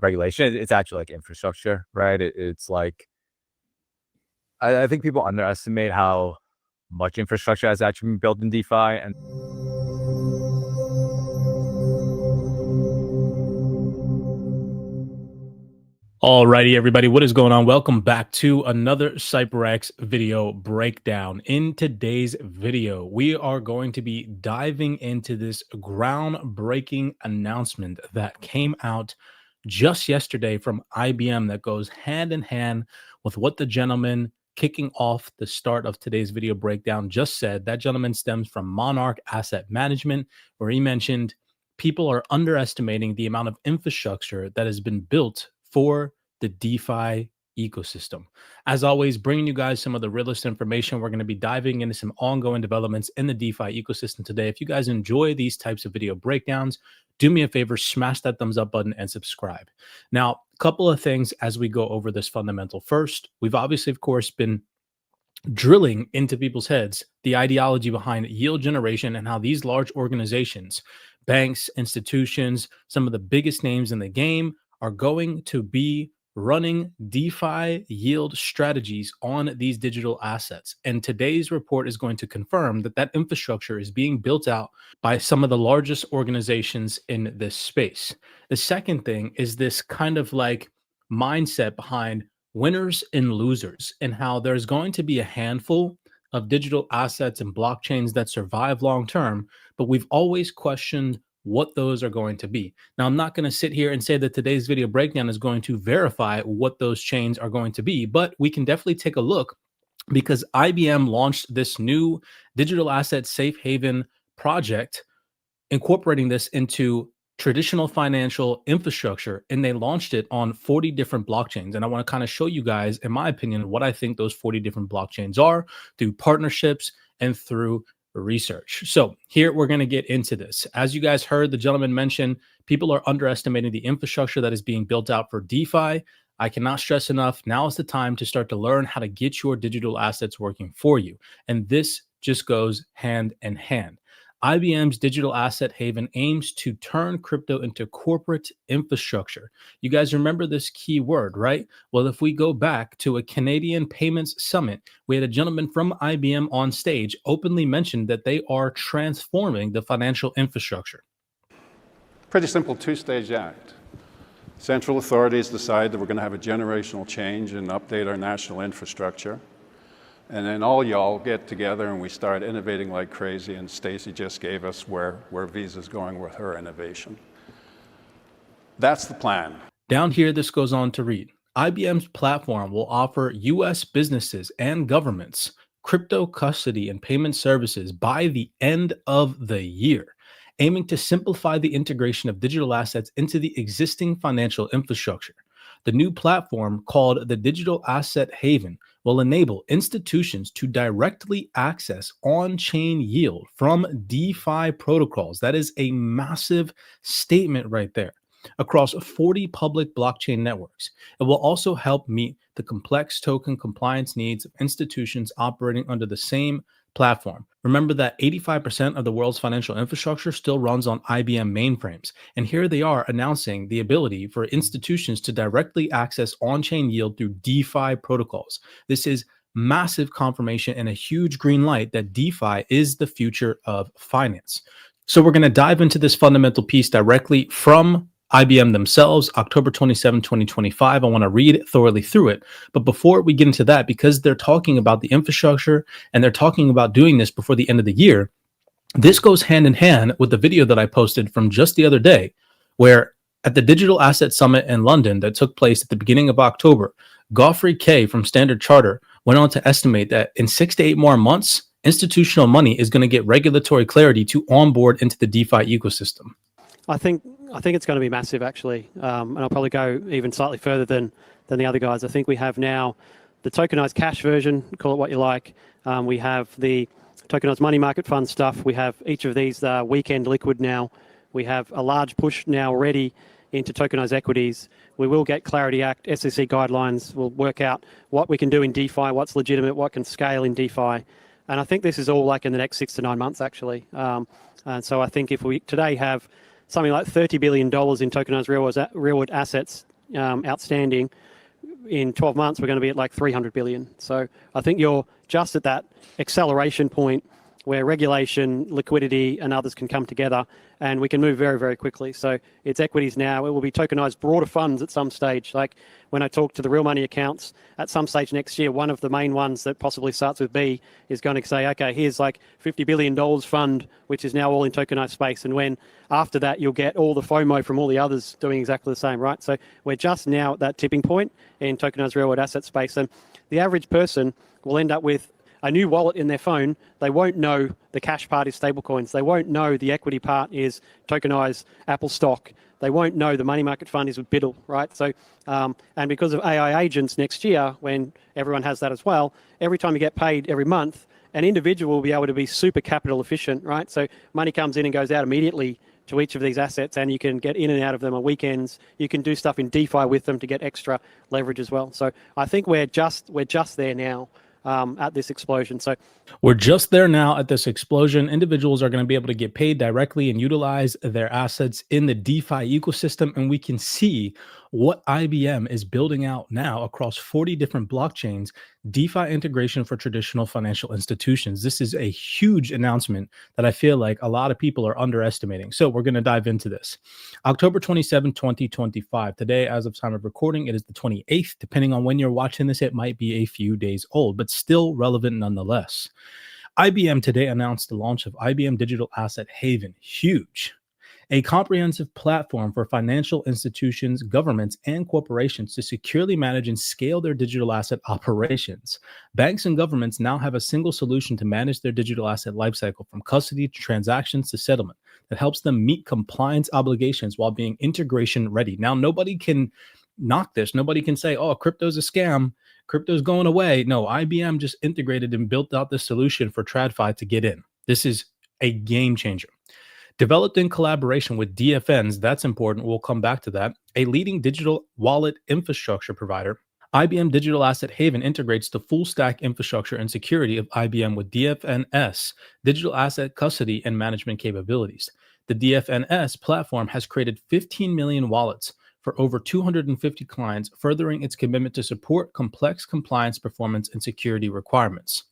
regulation. It's actually like infrastructure, right? It's like I think people underestimate how much infrastructure has actually been built in DeFi. And Alrighty, everybody, what is going on? Welcome back to another CYPRX video breakdown. In today's video, we are going to be diving into this groundbreaking announcement that came out just yesterday from IBM that goes hand in hand with what the gentleman kicking off the start of today's video breakdown just said. That gentleman stems from Monarch Asset Management, where he mentioned people are underestimating the amount of infrastructure that has been built for the DeFi ecosystem. As always, bringing you guys some of the realest information. We're going to be diving into some ongoing developments in the DeFi ecosystem today. If you guys enjoy these types of video breakdowns, do me a favor, smash that thumbs up button and subscribe. Now, a couple of things as we go over this fundamental. First, we've obviously, of course, been drilling into people's heads the ideology behind yield generation and how these large organizations, banks, institutions, some of the biggest names in the game are going to be running DeFi yield strategies on these digital assets. And today's report is going to confirm that that infrastructure is being built out by some of the largest organizations in this space. The second thing is this kind of like mindset behind winners and losers, and how there's going to be a handful of digital assets and blockchains that survive long term, but we've always questioned what those are going to be. Now, I'm not going to sit here and say that today's video breakdown is going to verify what those chains are going to be, but we can definitely take a look because IBM launched this new digital asset safe haven project, incorporating this into traditional financial infrastructure, and they launched it on 40 different blockchains. And I want to kind of show you guys, in my opinion, what I think those 40 different blockchains are through partnerships and through research. So here we're going to get into this. As you guys heard the gentleman mention, people are underestimating the infrastructure that is being built out for DeFi. I cannot stress enough, now is the time to start to learn how to get your digital assets working for you. And this just goes hand in hand. IBM's digital asset haven aims to turn crypto into corporate infrastructure. You guys remember this key word, right? Well, if we go back to a Canadian payments summit, we had a gentleman from IBM on stage openly mentioned that they are transforming the financial infrastructure. Pretty simple two-stage act. Central authorities decide that we're going to have a generational change and update our national infrastructure. And then all y'all get together and we start innovating like crazy, and Stacy just gave us where Visa's going with her innovation. That's the plan. Down here, this goes on to read, IBM's platform will offer U.S. businesses and governments crypto custody and payment services by the end of the year, aiming to simplify the integration of digital assets into the existing financial infrastructure. The new platform, called the Digital Asset Haven, will enable institutions to directly access on-chain yield from DeFi protocols. That is a massive statement right there. Across 40 public blockchain networks. It will also help meet the complex token compliance needs of institutions operating under the same platform. Remember that 85% of the world's financial infrastructure still runs on IBM mainframes. And here they are announcing the ability for institutions to directly access on-chain yield through DeFi protocols. This is massive confirmation and a huge green light that DeFi is the future of finance. So we're going to dive into this fundamental piece directly from IBM themselves, October 27, 2025. I want to read thoroughly through it. But before we get into that, because they're talking about the infrastructure and they're talking about doing this before the end of the year, this goes hand in hand with the video that I posted from just the other day, where at the Digital Asset Summit in London that took place at the beginning of October, Godfrey Kay from Standard Chartered went on to estimate that in 6 to 8 more months, institutional money is going to get regulatory clarity to onboard into the DeFi ecosystem. I think it's going to be massive, actually, and I'll probably go even slightly further than the other guys. I think we have now the tokenized cash version, call it what you like. We have the tokenized money market fund stuff. We have each of these weekend liquid now. We have a large push now already into tokenized equities. We will get Clarity Act, SEC guidelines. We'll work out what we can do in DeFi, what's legitimate, what can scale in DeFi. And I think this is all like in the next 6 to 9 months, actually. And so I think if we today have something like $30 billion in tokenized real-world assets outstanding. In 12 months, we're going to be at like 300 billion. So I think you're just at that acceleration point where regulation, liquidity, and others can come together, and we can move very, very quickly. So it's equities now. It will be tokenized broader funds at some stage. Like when I talk to the real money accounts, at some stage next year, one of the main ones that possibly starts with B is going to say, okay, here's like $50 billion fund, which is now all in tokenized space. And when after that, you'll get all the FOMO from all the others doing exactly the same, right? So we're just now at that tipping point in tokenized real world asset space. And the average person will end up with a new wallet in their phone. They won't know the cash part is stablecoins. They won't know the equity part is tokenized Apple stock. They won't know the money market fund is with BIDL, right? So, and because of AI agents next year, when everyone has that as well, every time you get paid every month, an individual will be able to be super capital efficient, right? So money comes in and goes out immediately to each of these assets, and you can get in and out of them on weekends. You can do stuff in DeFi with them to get extra leverage as well. So I think we're just there now. At this explosion. So we're just there now at this explosion. Individuals are going to be able to get paid directly and utilize their assets in the DeFi ecosystem. And we can see what IBM is building out now across 40 different blockchains, DeFi integration for traditional financial institutions. This is a huge announcement that I feel like a lot of people are underestimating. So we're going to dive into this. October 27, 2025. Today, as of time of recording, it is the 28th. Depending on when you're watching this, it might be a few days old, but still relevant nonetheless. IBM today announced the launch of IBM Digital Asset Haven. Huge. A comprehensive platform for financial institutions, governments, and corporations to securely manage and scale their digital asset operations. Banks and governments now have a single solution to manage their digital asset lifecycle, from custody to transactions to settlement, that helps them meet compliance obligations while being integration ready. Now, nobody can knock this. Nobody can say, oh, crypto's a scam. Crypto's going away. No, IBM just integrated and built out this solution for TradFi to get in. This is a game changer. Developed in collaboration with DFNs, that's important, we'll come back to that, a leading digital wallet infrastructure provider, IBM Digital Asset Haven integrates the full stack infrastructure and security of IBM with DFNS, digital asset custody and management capabilities. The DFNS platform has created 15 million wallets for over 250 clients, furthering its commitment to support complex compliance, performance, and security requirements.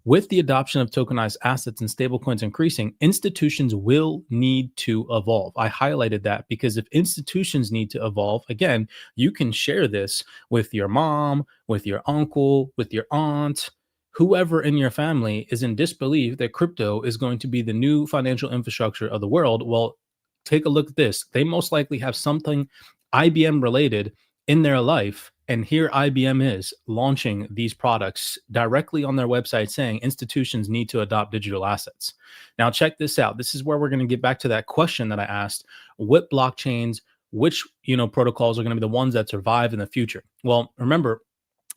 With the adoption of tokenized assets and stablecoins increasing, institutions will need to evolve. I highlighted that because if institutions need to evolve, again, you can share this with your mom, with your uncle, with your aunt, whoever in your family is in disbelief that crypto is going to be the new financial infrastructure of the world. Well, take a look at this. They most likely have something IBM related in their life. And here IBM is launching these products directly on their website saying institutions need to adopt digital assets. Now, check this out. This is where we're going to get back to that question that I asked. What blockchains, which protocols are going to be the ones that survive in the future? Well, remember,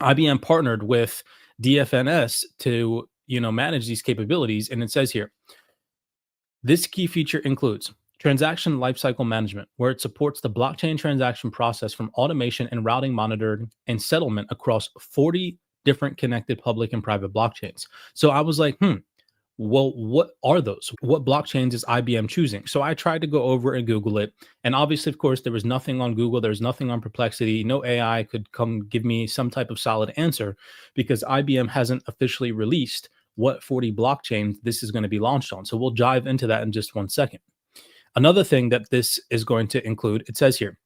IBM partnered with DFNS to manage these capabilities. And it says here, this key feature includes transaction lifecycle management, where it supports the blockchain transaction process from automation and routing, monitoring, and settlement across 40 different connected public and private blockchains. So I was like, well, what are those? What blockchains is IBM choosing? So I tried to go over and Google it. And obviously, of course, there was nothing on Google. There's nothing on Perplexity. No AI could come give me some type of solid answer because IBM hasn't officially released what 40 blockchains this is going to be launched on. So we'll dive into that in just one second. Another thing that this is going to include, it says here,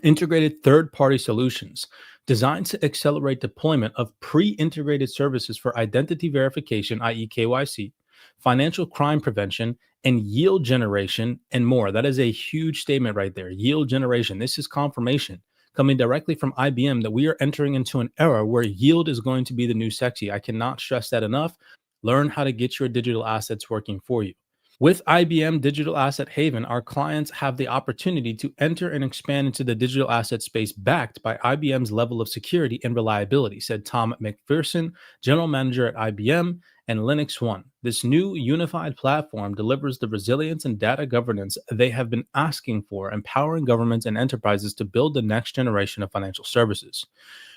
integrated third-party solutions designed to accelerate deployment of pre-integrated services for identity verification, i.e. KYC, financial crime prevention, and yield generation, and more. That is a huge statement right there. Yield generation. This is confirmation coming directly from IBM that we are entering into an era where yield is going to be the new sexy. I cannot stress that enough. Learn how to get your digital assets working for you. With IBM Digital Asset Haven, our clients have the opportunity to enter and expand into the digital asset space backed by IBM's level of security and reliability, said Tom McPherson, general manager at IBM and Linux One. This new unified platform delivers the resilience and data governance they have been asking for, empowering governments and enterprises to build the next generation of financial services.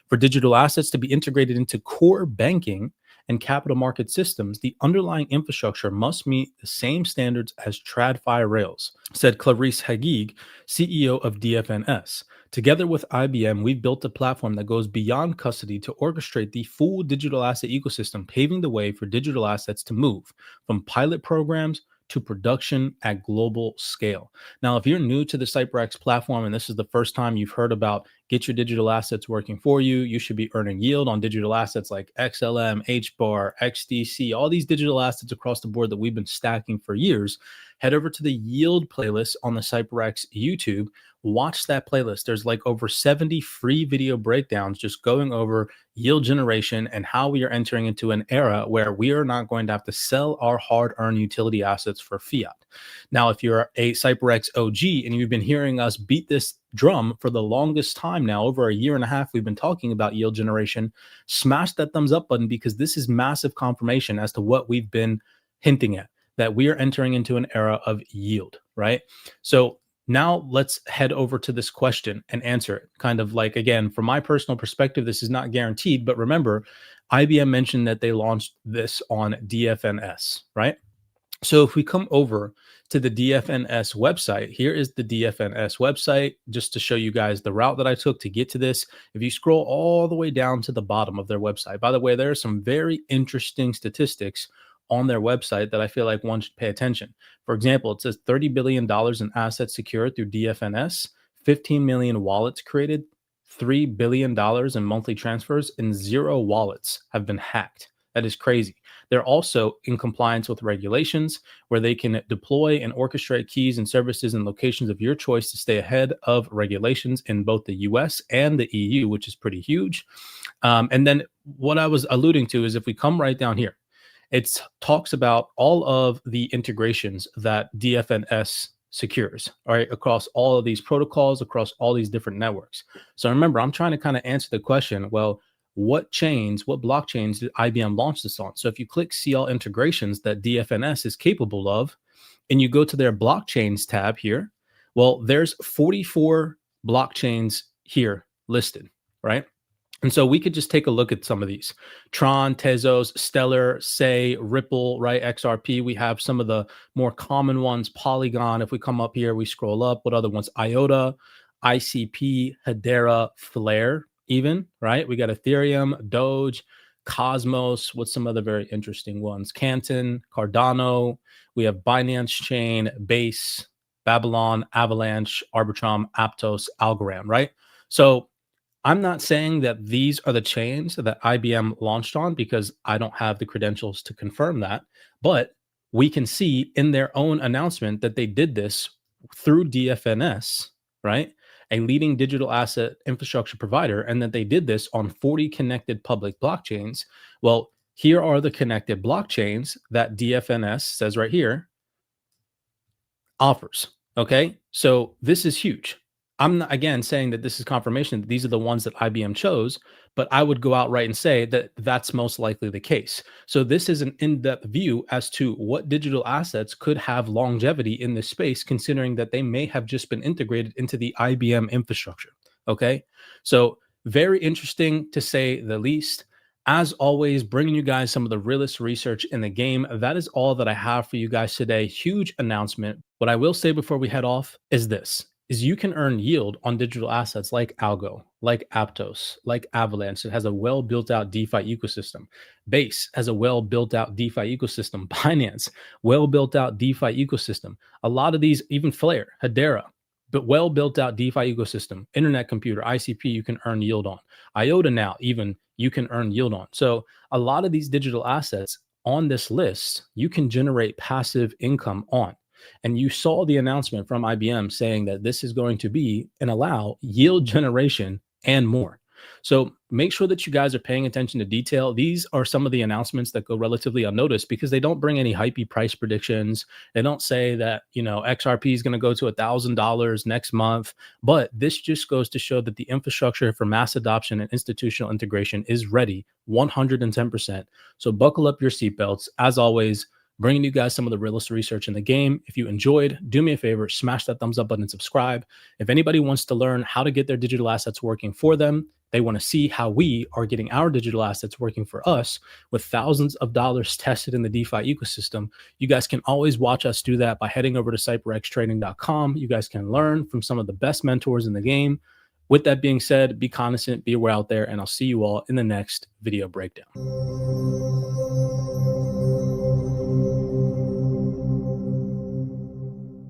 For digital assets to be integrated into core banking and capital market systems, the underlying infrastructure must meet the same standards as TradFi rails, said Clarice Hagig, CEO of DFNS. Together with IBM, we've built a platform that goes beyond custody to orchestrate the full digital asset ecosystem, paving the way for digital assets to move from pilot programs to production at global scale. Now, if you're new to the CYPRX platform and this is the first time you've heard about get your digital assets working for you, you should be earning yield on digital assets like XLM, HBAR, XDC, all these digital assets across the board that we've been stacking for years. Head over to the yield playlist on the CYPRX YouTube. Watch that playlist. There's like over 70 free video breakdowns just going over yield generation and how we are entering into an era where we are not going to have to sell our hard-earned utility assets for fiat. Now, if you're a CYPRX OG and you've been hearing us beat this drum for the longest time now, over a year and a half, we've been talking about yield generation, smash that thumbs up button because this is massive confirmation as to what we've been hinting at, that we are entering into an era of yield, right? So now let's head over to this question and answer it. Kind of like, again, from my personal perspective, this is not guaranteed, but remember, IBM mentioned that they launched this on DFNS, right? So if we come over to the DFNS website, here is the DFNS website, just to show you guys the route that I took to get to this. If you scroll all the way down to the bottom of their website, by the way, there are some very interesting statistics on their website that I feel like one should pay attention. For example, it says $30 billion in assets secured through DFNS, 15 million wallets created, $3 billion in monthly transfers, and 0 wallets have been hacked. That is crazy. They're also in compliance with regulations where they can deploy and orchestrate keys and services in locations of your choice to stay ahead of regulations in both the US and the EU, which is pretty huge. And then what I was alluding to is if we come right down here, it talks about all of the integrations that DFNS secures, all right, across all of these protocols, across all these different networks. So remember, I'm trying to kind of answer the question, well, what blockchains did IBM launch this on? So if you click see all integrations that DFNS is capable of, and you go to their blockchains tab here, well, there's 44 blockchains here listed, right? And so we could just take a look at some of these. Tron, Tezos, Stellar, Say, Ripple, right? XRP. We have some of the more common ones. Polygon. If we come up here, we scroll up. What other ones? IOTA, ICP, Hedera, Flare even, right? We got Ethereum, Doge, Cosmos. What's some other very interesting ones? Canton, Cardano. We have Binance Chain, Base, Babylon, Avalanche, Arbitrum, Aptos, Algorand, right? So I'm not saying that these are the chains that IBM launched on because I don't have the credentials to confirm that, but we can see in their own announcement that they did this through DFNS, right? A leading digital asset infrastructure provider, and that they did this on 40 connected public blockchains. Well, here are the connected blockchains that DFNS says right here offers, okay? So this is huge. I'm not, again, saying that this is confirmation that these are the ones that IBM chose, but I would go outright and say that that's most likely the case. So this is an in-depth view as to what digital assets could have longevity in this space, considering that they may have just been integrated into the IBM infrastructure. Okay, so very interesting to say the least. As always, bringing you guys some of the realest research in the game. That is all that I have for you guys today. Huge announcement. What I will say before we head off is this. You can earn yield on digital assets like Algo, like Aptos, like Avalanche. It has a well built out DeFi ecosystem. Base has a well built out DeFi ecosystem. Binance, well built out DeFi ecosystem. A lot of these, even Flare, Hedera, but well built out DeFi ecosystem. Internet Computer, ICP, you can earn yield on. IOTA now, even you can earn yield on. So a lot of these digital assets on this list, you can generate passive income on. And you saw the announcement from IBM saying that this is going to be and allow yield generation and more. So make sure that you guys are paying attention to detail. These are some of the announcements that go relatively unnoticed because they don't bring any hypey price predictions. They don't say that, you know, XRP is going to go to $1,000 next month. But this just goes to show that the infrastructure for mass adoption and institutional integration is ready 110%. So buckle up your seatbelts. As always, bringing you guys some of the realest research in the game. If you enjoyed, do me a favor, smash that thumbs up button and subscribe. If anybody wants to learn how to get their digital assets working for them, they want to see how we are getting our digital assets working for us with thousands of dollars tested in the DeFi ecosystem, you guys can always watch us do that by heading over to CYPRXtrading.com. You guys can learn from some of the best mentors in the game. With that being said, be cognizant, be aware out there, and I'll see you all in the next video breakdown.